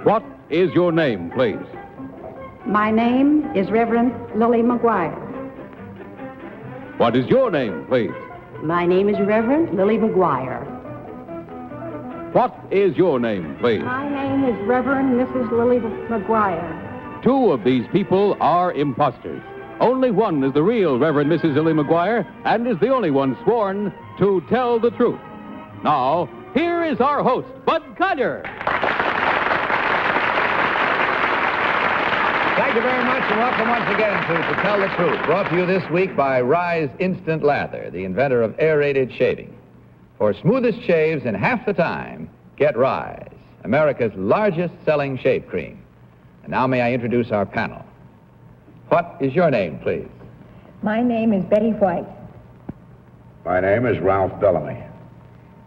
What is your name, please? My name is Reverend Lily McGuire. What is your name, please? My name is Reverend Lily McGuire. What is your name, please? My name is Reverend Mrs. Lily McGuire. Two of these people are imposters. Only one is the real Reverend Mrs. Lily McGuire and is the only one sworn to tell the truth. Now, here is our host, Bud Collier. Thank you very much, and welcome once again to Tell the Truth, brought to you this week by Rise Instant Lather, the inventor of aerated shaving. For smoothest shaves in half the time, get Rise, America's largest selling shave cream. And now may I introduce our panel. What is your name, please? My name is Betty White. My name is Ralph Bellamy.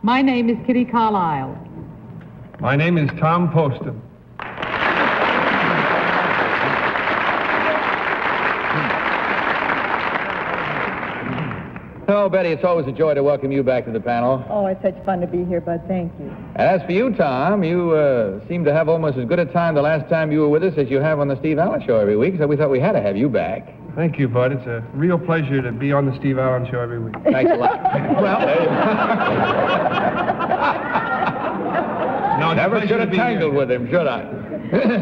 My name is Kitty Carlisle. My name is Tom Poston. Oh, Betty, it's always a joy to welcome you back to the panel. Oh, it's such fun to be here, Bud. Thank you. And as for you, Tom, you seem to have almost as good a time the last time you were with us as you have on the Steve Allen Show every week, so we thought we had to have you back. Thank you, Bud. It's a real pleasure to be on the Steve Allen Show every week. Thanks a lot. Well, no, never should have tangled with him, should I?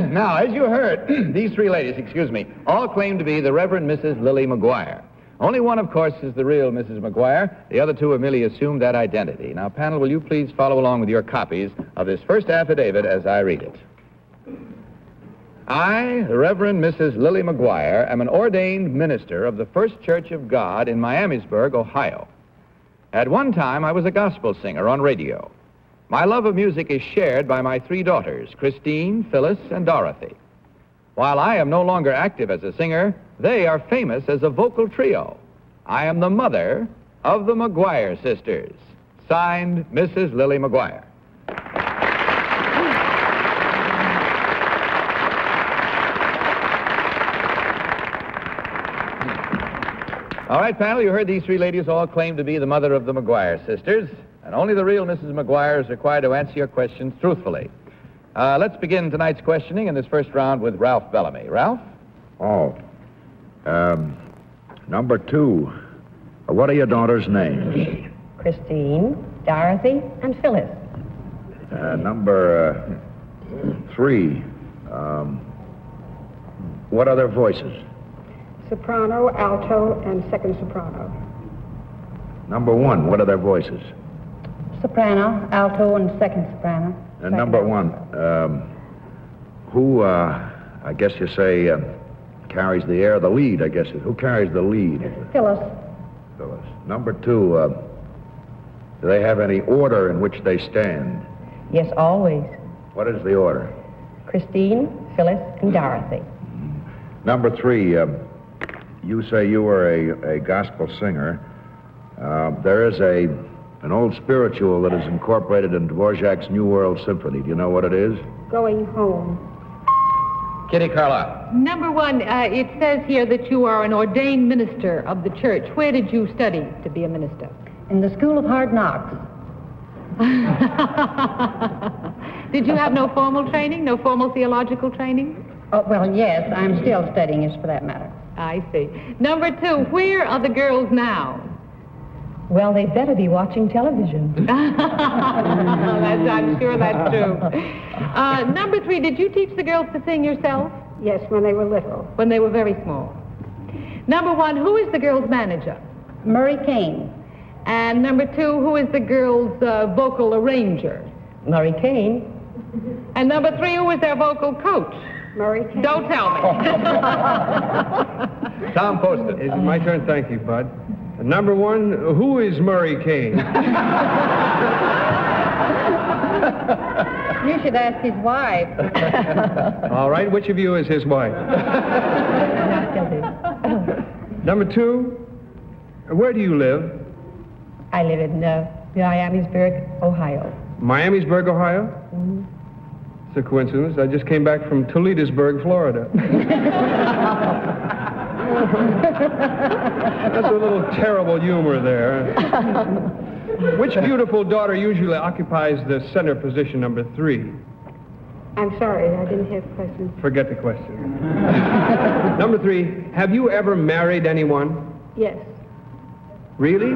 Now, as you heard, these three ladies, all claim to be the Reverend Mrs. Lily McGuire. Only one, of course, is the real Mrs. McGuire. The other two have merely assumed that identity. Now, panel, will you please follow along with your copies of this first affidavit as I read it? I, the Reverend Mrs. Lily McGuire, am an ordained minister of the First Church of God in Miamisburg, Ohio. At one time, I was a gospel singer on radio. My love of music is shared by my three daughters, Christine, Phyllis, and Dorothy. While I am no longer active as a singer, they are famous as a vocal trio. I am the mother of the McGuire sisters. Signed, Mrs. Lily McGuire. All right, panel, you heard these three ladies all claim to be the mother of the McGuire sisters, and only the real Mrs. McGuire is required to answer your questions truthfully. Let's begin tonight's questioning in this first round with Ralph Bellamy. Ralph? Number two. What are your daughters' names? Christine, Dorothy, and Phyllis. Number three. What are their voices? Soprano, alto, and second soprano. Number one. What are their voices? Soprano, alto, and second soprano. And number one. Who, I guess you say, carries the air, the lead, I guess. Who carries the lead? Phyllis. Phyllis. Number two, do they have any order in which they stand? Yes, always. What is the order? Christine, Phyllis, and Dorothy. Number three, you say you were a gospel singer. There is an old spiritual that is incorporated in Dvorak's New World Symphony. Do you know what it is? Going Home. Kitty Carlisle. Number one, it says here that you are an ordained minister of the church. Where did you study to be a minister? In the School of Hard Knocks. Did you have no formal training, no formal theological training? Oh, well, yes, I'm still studying it for that matter. I see. Number two, where are the girls now? Well, they'd better be watching television. I'm sure that's true. Number three, did you teach the girls to sing yourself? Yes, when they were little. When they were very small. Number one, who is the girls' manager? Murray Kane. And number two, who is the girls' vocal arranger? Murray Kane. And number three, who is their vocal coach? Murray Kane. Don't tell me. Tom Poston. Is it my turn? Thank you, Bud. Number one, who is Murray Kane? You should ask his wife. All right, which of you is his wife? Number two, where do you live? I live in Miamisburg, Ohio. Miamisburg, Ohio? Mm-hmm. It's a coincidence. I just came back from Toledosburg, Florida. That's a little terrible humor there. Which beautiful daughter usually occupies the center position, number three? I'm sorry, I didn't have questions. Forget the question. Number 3, have you ever married anyone? Yes. Really?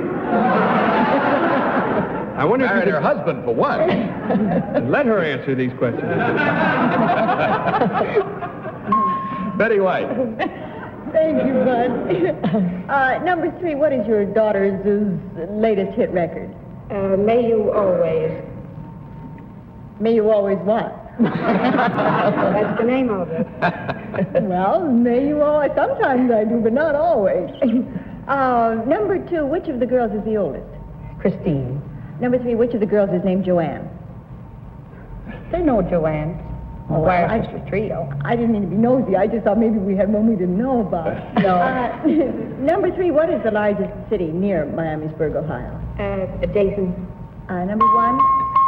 I wonder if Married you her husband, for one. could let her answer these questions. Betty White. Thank you, Bud. Number 3, what is your daughter's latest hit record? May you always. May you always what? That's the name of it. Well, may you always. Sometimes I do, but not always. Number 2, which of the girls is the oldest? Christine. Number 3, which of the girls is named Joanne? They know Joanne. Oh, Where's the trio? I didn't mean to be nosy. I just thought maybe we had one we didn't know about. No. Number 3, what is the largest city near Miamisburg, Ohio? Dayton. Number 1?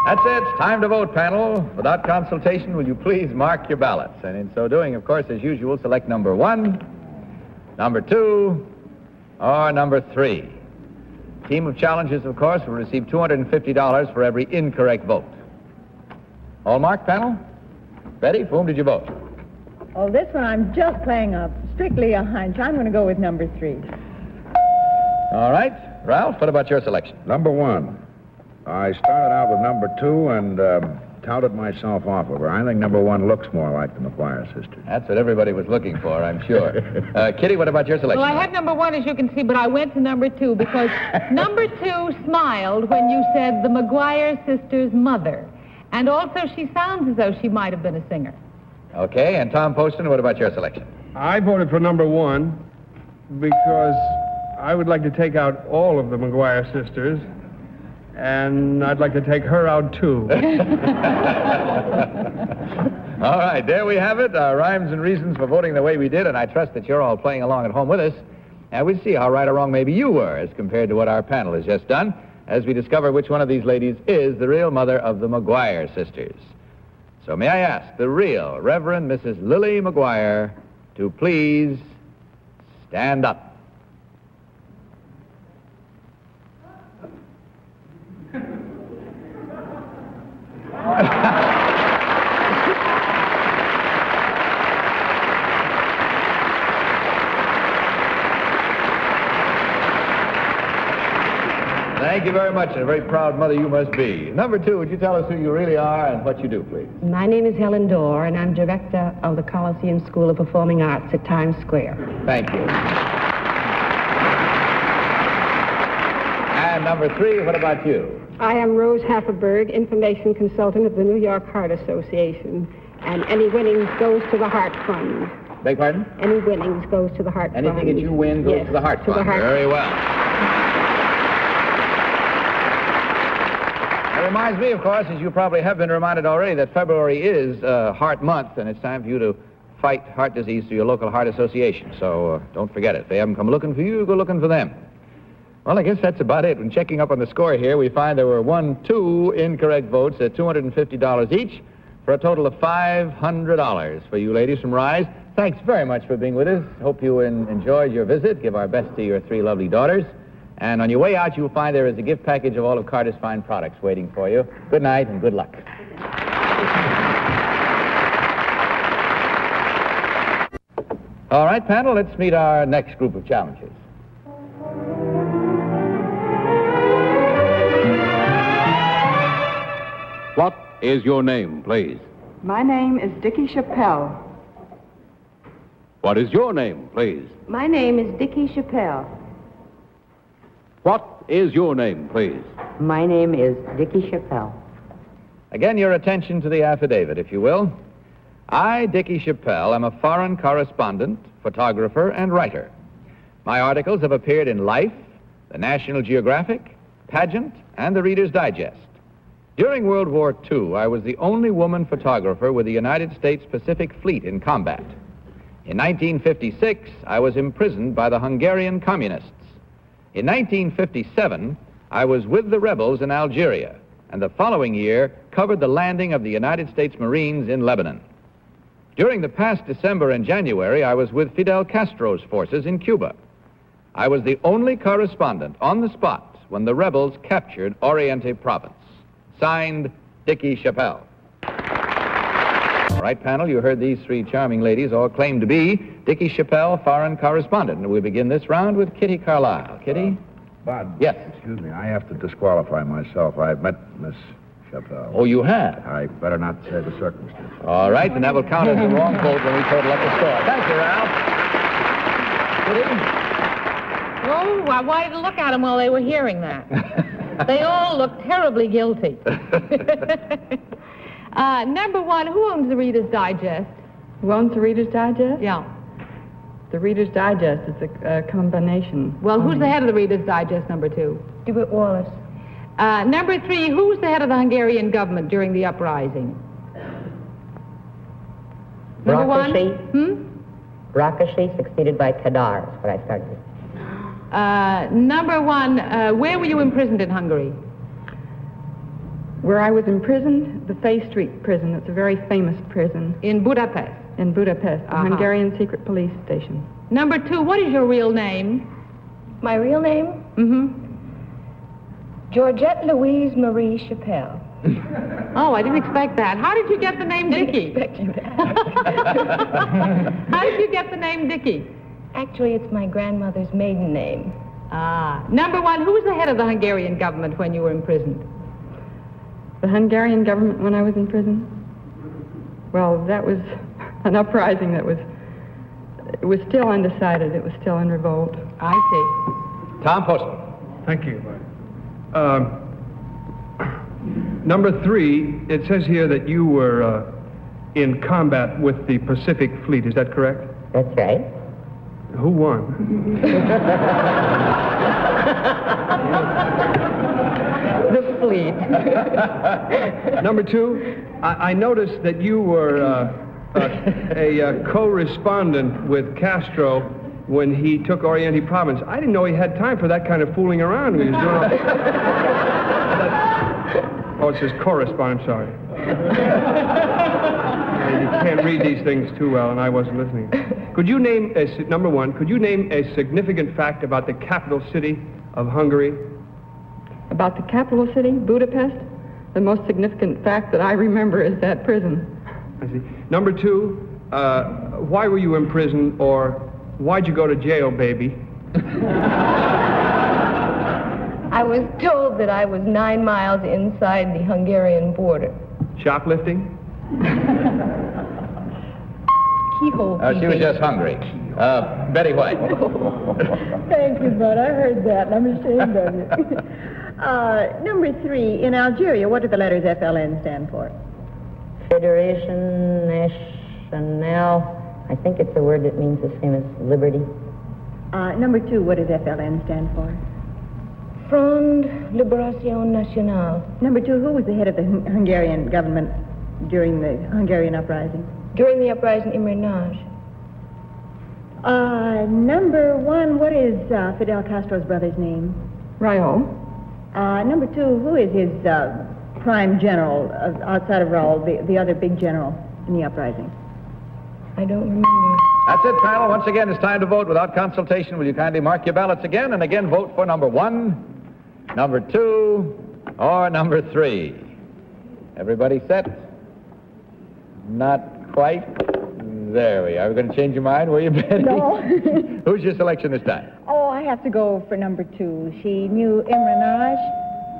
That's it. It's time to vote, panel. Without consultation, will you please mark your ballots? And in so doing, of course, as usual, select number 1, number 2, or number 3. Team of challengers, of course, will receive $250 for every incorrect vote. All marked, panel? Betty, for whom did you vote? Oh, this one I'm just playing strictly a hunch. I'm going to go with number 3. All right. Ralph, what about your selection? Number 1. I started out with number 2 and touted myself off of her. I think number 1 looks more like the McGuire sisters. That's what everybody was looking for, I'm sure. Kitty, what about your selection? Well, I had number 1, as you can see, but I went to number 2 because number 2 smiled when you said the McGuire sisters' mother. And also, she sounds as though she might have been a singer. Okay, and Tom Poston, what about your selection? I voted for number 1 because I would like to take out all of the McGuire sisters, and I'd like to take her out, too. All right, there we have it, our rhymes and reasons for voting the way we did, and I trust that you're all playing along at home with us. And we'll see how right or wrong maybe you were as compared to what our panel has just done, as we discover which one of these ladies is the real mother of the McGuire sisters. So may I ask the real Reverend Mrs. Lily McGuire to please stand up. Thank you very much, and a very proud mother you must be. Number 2, would you tell us who you really are and what you do, please? My name is Helen Dorr, and I'm director of the Coliseum School of Performing Arts at Times Square. Thank you. And number 3, what about you? I am Rose Hafferberg, information consultant of the New York Heart Association, and any winnings goes to the Heart Fund. Beg pardon? Any winnings goes to the Heart Fund. Anything that you win goes Yes, to the Heart Fund. To the Heart Very well. That reminds me, of course, as you probably have been reminded already, that February is Heart Month, and it's time for you to fight heart disease through your local heart association. So don't forget it. If they haven't come looking for you, go looking for them. Well, I guess that's about it. When checking up on the score here, we find there were 2 incorrect votes at $250 each, for a total of $500 for you ladies from Rise. Thanks very much for being with us. Hope you enjoyed your visit. Give our best to your 3 lovely daughters. And on your way out, you'll find there is a gift package of all of Carter's fine products waiting for you. Good night and good luck. All right, panel, let's meet our next group of challengers. What is your name, please? My name is Dickie Chappelle. What is your name, please? My name is Dickie Chappelle. What is your name, please? My name is Dickie Chappelle. Again, your attention to the affidavit, if you will. I, Dickie Chappelle, am a foreign correspondent, photographer, and writer. My articles have appeared in Life, the National Geographic, Pageant, and the Reader's Digest. During World War II, I was the only woman photographer with the United States Pacific Fleet in combat. In 1956, I was imprisoned by the Hungarian communists. In 1957, I was with the rebels in Algeria, and the following year covered the landing of the United States Marines in Lebanon. During the past December and January, I was with Fidel Castro's forces in Cuba. I was the only correspondent on the spot when the rebels captured Oriente Province. Signed, Dickie Chappelle. All right, panel, you heard these three charming ladies all claim to be Dickie Chappelle, foreign correspondent. And we begin this round with Kitty Carlisle. Kitty? Bud. Yes. Excuse me, I have to disqualify myself. I've met Miss Chappelle. Oh, you have? I better not say the circumstance. All right, then that will count as a wrong vote when we total up the score. Thank you, Ralph. Kitty? Oh, I wanted to look at them while they were hearing that. They all look terribly guilty. Number one, who owns the Reader's Digest? Who owns the Reader's Digest? Yeah. The Reader's Digest is a combination. Well, who's the head of the Reader's Digest, number two? DeWitt Wallace. Number three, who was the head of the Hungarian government during the uprising? Number Rákosi. one? Rákosi, succeeded by Kadar, is what I started with. Number one, where were you imprisoned in Hungary? Where I was imprisoned, the Fay Street prison. It's a very famous prison. In Budapest. In Budapest, the Hungarian secret police station. Number two, what is your real name? My real name? Mm-hmm. Georgette Louise Marie Chappelle. Oh, I didn't expect that. How did you get the name Dickie? Expect you to ask. How did you get the name Dickie? Actually, it's my grandmother's maiden name. Number one, who was the head of the Hungarian government when you were imprisoned? The Hungarian government when I was in prison? Well, that was an uprising it was still undecided. It was still in revolt. I see. Tom Poston. Thank you. Number three, it says here that you were in combat with the Pacific Fleet. Is that correct? That's right. Who won? The fleet. Number two, I noticed that you were a co-respondent with Castro when he took Oriente Province. I didn't know he had time for that kind of fooling around. He was doing all... Oh, it says correspondent, sorry. You can't read these things too well, and I wasn't listening. Could you name, number one, could you name a significant fact about the capital city of Hungary? About the capital city, Budapest, the most significant fact that I remember is that prison. I see. Number two, why were you in prison, or why'd you go to jail, baby? I was told that I was 9 miles inside the Hungarian border. Shoplifting? Keyhole. She was just hungry. Betty White. Thank you, Bud. I heard that, and I'm ashamed of you. Number three, in Algeria, what do the letters FLN stand for? Federation Nationale. I think it's a word that means the same as liberty. Number two, what does FLN stand for? Front Libération Nationale. Number two, who was the head of the Hungarian government during the Hungarian uprising? During the uprising, Imre Nagy. Number one, what is Fidel Castro's brother's name? Raul. Number two, who is his prime general outside of Raul, the other big general in the uprising? I don't remember. That's it, panel. Once again, it's time to vote without consultation. Will you kindly mark your ballots again and again vote for number one, number two, or number three? Everybody set? Not quite. There we are. We're going to change your mind, were you, Betty? No. Who's your selection this time? Oh, I have to go for number two. She knew Imre Nagy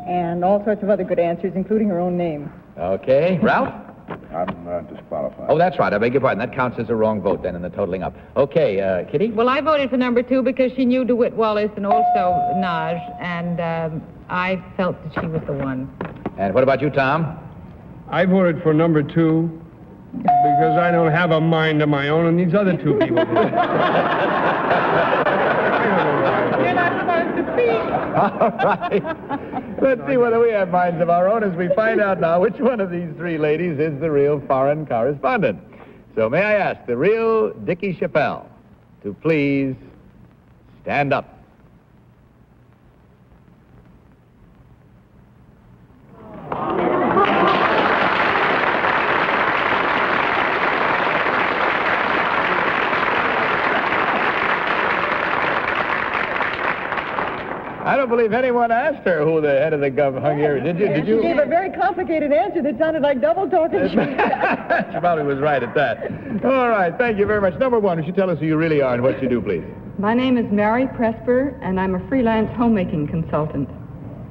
and all sorts of other good answers, including her own name. Okay. Ralph? I'm disqualified. Oh, that's right. I beg your pardon. That counts as a wrong vote then in the totaling up. Okay, Kitty? Well, I voted for number two because she knew DeWitt Wallace and also Nagy, and I felt that she was the one. And what about you, Tom? I voted for number two because I don't have a mind of my own, and these other two people do. You're not supposed to speak. All right. Let's see whether we have minds of our own as we find out now which one of these three ladies is the real foreign correspondent. So may I ask the real Dickie Chappelle to please stand up. I don't believe anyone asked her who the head of the Hungary. Did you? Did you? She gave a very complicated answer that sounded like double talking. She probably was right at that. All right, thank you very much. Number one, would you tell us who you really are and what you do, please? My name is Mary Presper, and I'm a freelance homemaking consultant.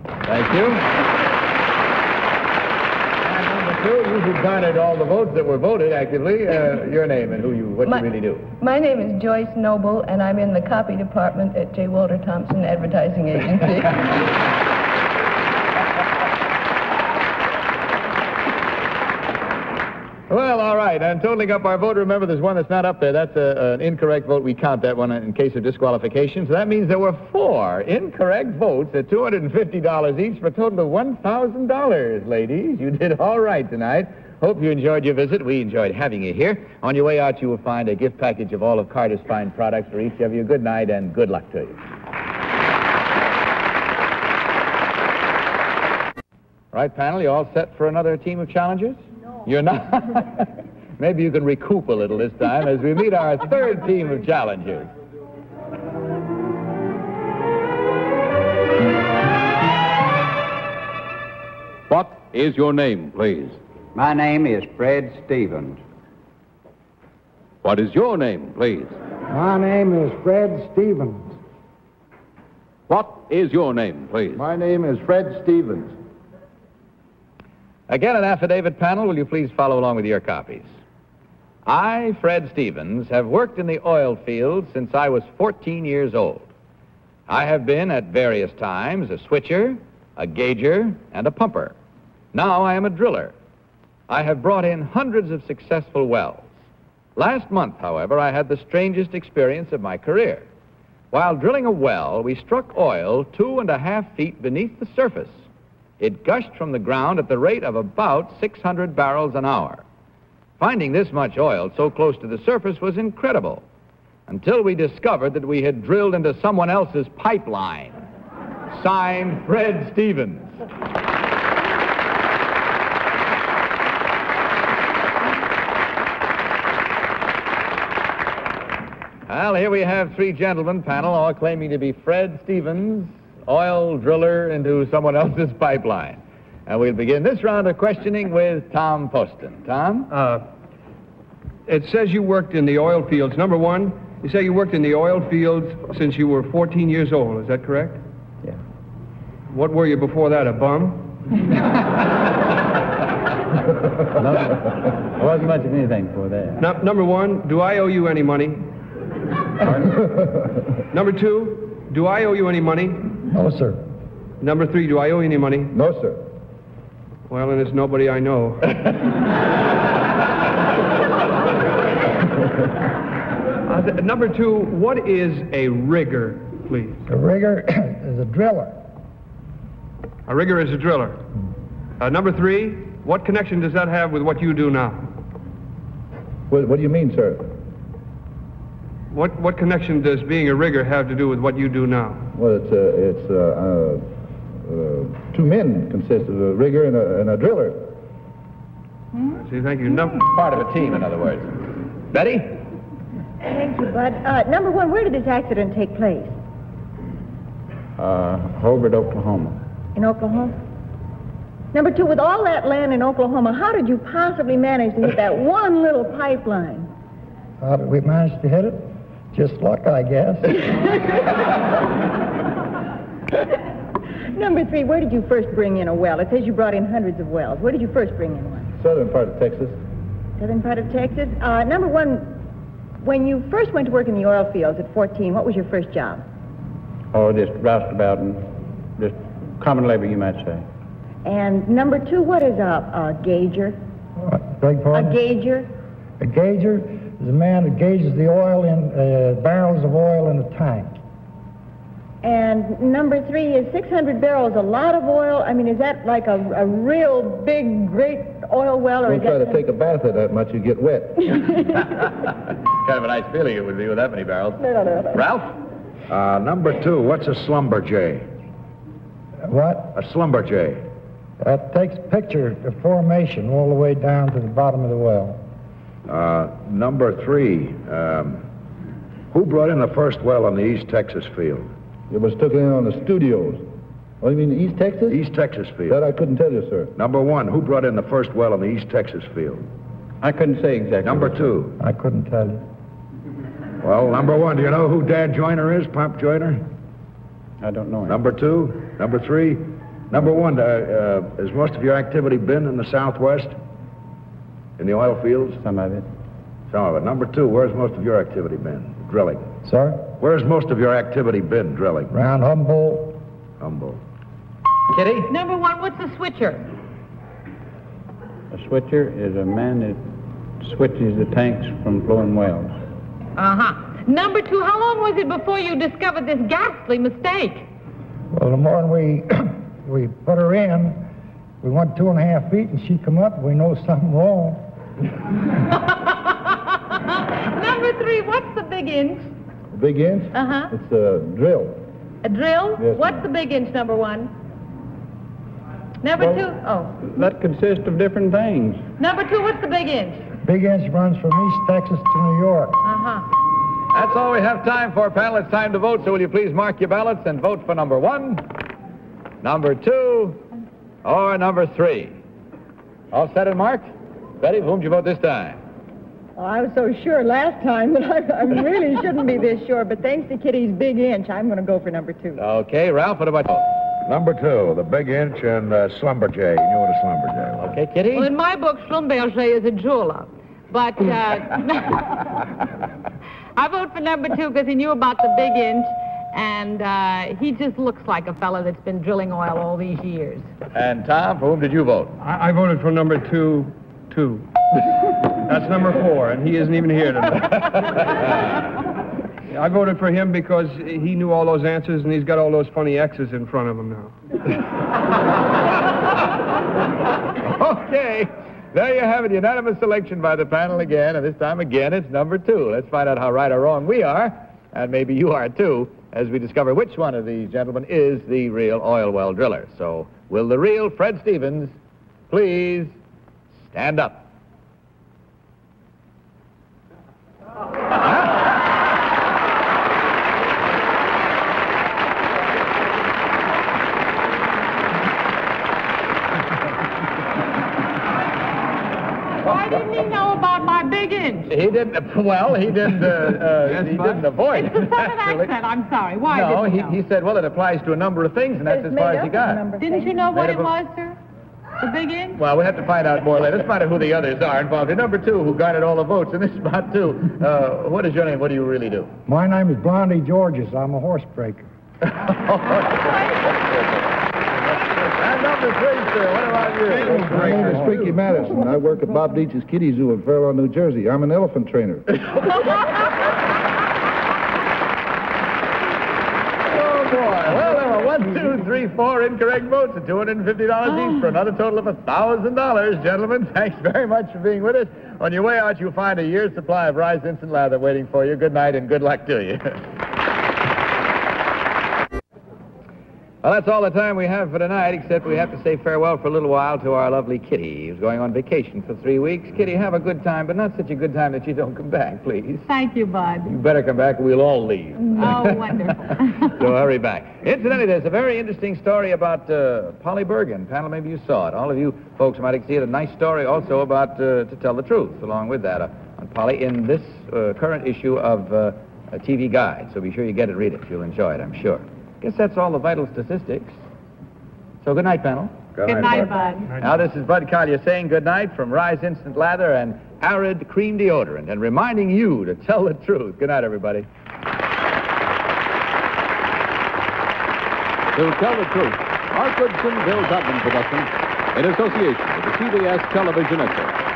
Thank you. And number two, you who garnered all the votes that were voted actively, your name and what you really do. My name is Joyce Noble, and I'm in the copy department at J. Walter Thompson Advertising Agency. Well, all right. And totaling up our vote, remember there's one that's not up there. That's an incorrect vote. We count that one in case of disqualification. So that means there were 4 incorrect votes at $250 each for a total of $1,000, ladies. You did all right tonight. Hope you enjoyed your visit. We enjoyed having you here. On your way out, you will find a gift package of all of Carter's fine products for each of you. Good night and good luck to you. All right, panel, you all set for another team of challengers? You're not? Maybe you can recoup a little this time as we meet our third team of challengers. What is your name, please? My name is Fred Stevens. What is your name, please? My name is Fred Stevens. What is your name, please? My name is Fred Stevens. Again, an affidavit panel. Will you please follow along with your copies? I, Fred Stevens, have worked in the oil field since I was 14 years old. I have been at various times a switcher, a gauger, and a pumper. Now I am a driller. I have brought in hundreds of successful wells. Last month, however, I had the strangest experience of my career. While drilling a well, we struck oil 2.5 feet beneath the surface. It gushed from the ground at the rate of about 600 barrels an hour. Finding this much oil so close to the surface was incredible, until we discovered that we had drilled into someone else's pipeline. Signed, Fred Stevens. Well, here we have 3 gentlemen panel, all claiming to be Fred Stevens, oil driller into someone else's pipeline. And we'll begin this round of questioning with Tom Poston. Tom? It says you worked in the oil fields. Number one, you say you worked in the oil fields since you were 14 years old. Is that correct? Yeah. What were you before that, a bum? There wasn't much of anything before that. Number one, do I owe you any money? Number two, do I owe you any money? No, sir. Number 3, do I owe you any money? No, sir. Well, then it's nobody I know. Number 2, what is a rigger, please? A rigger is a driller. A rigger is a driller. Number 3, what connection does that have with what you do now? What do you mean, sir? What connection does being a rigger have to do with what you do now? Well, it's 2 men consist of a rigger and a driller. See, thank you. Part of a team, in other words. Betty? Thank you, Bud. Number 1, where did this accident take place? Hobart, Oklahoma. In Oklahoma? Number 2, with all that land in Oklahoma, how did you possibly manage to hit that one little pipeline? How did we manage to hit it? Just luck, I guess. Number 3, where did you first bring in a well? It says you brought in hundreds of wells. Where did you first bring in one? Southern part of Texas. Southern part of Texas. Number 1, when you first went to work in the oil fields at 14, what was your first job? Oh, just roustabout and just common labor, you might say. And number 2, what is a gauger? Beg pardon? A gauger? A gauger is a man that gauges the oil in barrels of oil in a tank. And number 3, is 600 barrels a lot of oil? I mean, is that like a real big, great oil well? Or Don't try to take a bath of that much, you get wet. Kind of a nice feeling it would be with that many barrels. No. Ralph? Number 2, what's a slumberjay? What? A slumberjay. That takes picture of formation all the way down to the bottom of the well. Number 3, who brought in the first well on the East Texas field? It was taken in on the studios. Oh, you mean East Texas? East Texas field. That I couldn't tell you, sir. Number 1, who brought in the first well in the East Texas field? I couldn't say exactly. Number 2. I couldn't tell you. Well, number 1, do you know who Dad Joyner is, Pop Joyner? I don't know him. Number 2. Number 3. Number 1, has most of your activity been in the Southwest? In the oil fields? Some of it. Some of it. Number 2, where's most of your activity been? Drilling. Sir? Where's most of your activity been, drilling? Round Humboldt. Humboldt. Kitty? Number 1, what's a switcher? A switcher is a man that switches the tanks from flowing wells. Uh-huh. Number 2, how long was it before you discovered this ghastly mistake? Well, the morning we put her in, we went 2.5 feet, and she come up, and we know something wrong. Number 3, what's the big inch? A big inch? Uh-huh. It's a drill. A drill? Yes, What's ma'am. the big inch, number 1? Number 2? Oh. That consists of different things. Number 2, what's the big inch? Big inch runs from East Texas to New York. Uh-huh. That's all we have time for, panel. It's time to vote, so will you please mark your ballots and vote for number 1, number 2, or number 3. All set and marked? Betty, for whom did you vote this time? Well, I was so sure last time that I really shouldn't be this sure, but thanks to Kitty's big inch, I'm going to go for number 2. Okay, Ralph, what about you? Number 2, the big inch and Schlumberger. You know what a Schlumberger was. Okay, Kitty? Well, in my book, Schlumberger is a jeweler. But I vote for number 2 because he knew about the big inch, and he just looks like a fella that's been drilling oil all these years. And Tom, for whom did you vote? I voted for number 2, too. That's number 4, and he isn't even here tonight. I voted for him because he knew all those answers, and he's got all those funny X's in front of him now. Okay. There you have it, unanimous selection by the panel again, and this time again it's number 2. Let's find out how right or wrong we are, and maybe you are too, as we discover which one of these gentlemen is the real oil well driller. So, will the real Fred Stevens please stand up? Why didn't he know about my big inch? He didn't, well, he didn't avoid It's a it. southern accent, I'm sorry. Why No, didn't he know? he said, well, it applies to a number of things, and that's as far as he got. Didn't you know what Made it up was, sir? The big inch? Well, we have to find out more later. Let's find out who the others are involved. And number 2, who garnered all the votes, and this is about 2. What is your name? What do you really do? My name is Blondie Georges. I'm a horse breaker. And number 3, sir, what about you? My name is Freaky Madison. I work at Bob Deitch's Kitty Zoo in Fair Lawn, New Jersey. I'm an elephant trainer. Oh, boy. Well, there were 1, 2, 3, 4 incorrect votes and $250 each for another total of $1,000. Gentlemen, thanks very much for being with us. On your way out, you'll find a year's supply of Rise Instant Lather waiting for you. Good night and good luck to you. Well, that's all the time we have for tonight, except we have to say farewell for a little while to our lovely Kitty, who's going on vacation for 3 weeks. Kitty, have a good time, but not such a good time that you don't come back, please. Thank you, Bud. You better come back or we'll all leave. Oh, wonderful. So hurry back. Incidentally, there's a very interesting story about Polly Bergen. Panel, maybe you saw it. All of you folks might see it. A nice story also about To Tell the Truth, along with that, on Polly in this current issue of a TV Guide. So be sure you get it, read it. You'll enjoy it, I'm sure. Guess that's all the vital statistics. So good night, panel. Good night, Bud. Now, this is Bud Collier saying good night from Rise Instant Lather and Arid Cream Deodorant, and reminding you to tell the truth. Good night, everybody. To Tell the Truth, Mark Goodson, Bill Dudman production, in association with the CBS Television Network.